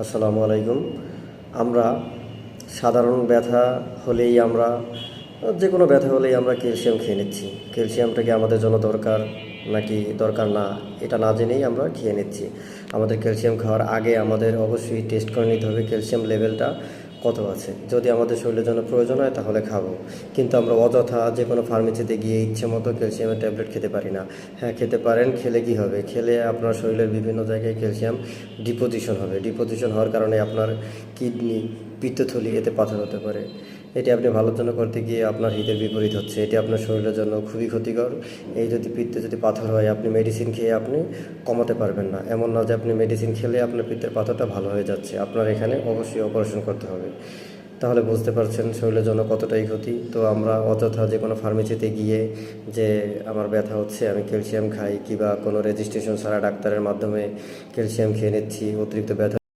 আসসালামু আলাইকুম। আমরা সাধারণ ব্যথা হলেই আমরা যে কোনো ব্যথা হলেই আমরা ক্যালসিয়াম খেয়ে নিচ্ছি। ক্যালসিয়ামটা কি আমাদের জন্য দরকার নাকি দরকার না, এটা না জেনেই আমরা খেয়ে নিচ্ছি। আমাদের ক্যালসিয়াম খাওয়ার আগে আমাদের অবশ্যই টেস্ট করে নিতে হবে ক্যালসিয়াম লেভেলটা কত আছে। যদি আমাদের শরীরের জন্য প্রয়োজন হয় তাহলে খাবো, কিন্তু আমরা অযথা যে কোনো ফার্মেসিতে গিয়ে ইচ্ছে মতো ক্যালসিয়ামের ট্যাবলেট খেতে পারি না। হ্যাঁ, খেতে পারেন। খেলে কি হবে? খেলে আপনার শরীরের বিভিন্ন জায়গায় ক্যালসিয়াম ডিপোজিশন হবে। ডিপোজিশন হওয়ার কারণে আপনার কিডনি, পিত্তথলি এতে পাথর হতে পারে। এটি আপনি ভালোর জন্য করতে গিয়ে আপনার হিতের বিপরীত হচ্ছে। এটি আপনার শরীরের জন্য খুবই ক্ষতিকর। এই যদি পিত্তে যদি পাথর হয়, আপনি মেডিসিন খেয়ে আপনি কমাতে পারবেন না। এমন না যে আপনি মেডিসিন খেলে আপনার পিত্তের পাথরটা ভালো হয়ে যাচ্ছে। আপনার এখানে অবশ্যই অপারেশন করতে হবে। তাহলে বুঝতে পারছেন শরীরের জন্য কতটাই ক্ষতি। তো আমরা অযথা যে কোনো ফার্মেসিতে গিয়ে যে আমার ব্যথা হচ্ছে আমি ক্যালসিয়াম খাই, কিংবা কোনো রেজিস্ট্রেশন ছাড়া ডাক্তারের মাধ্যমে ক্যালসিয়াম খেয়ে নিচ্ছি, অতিরিক্ত ব্যথা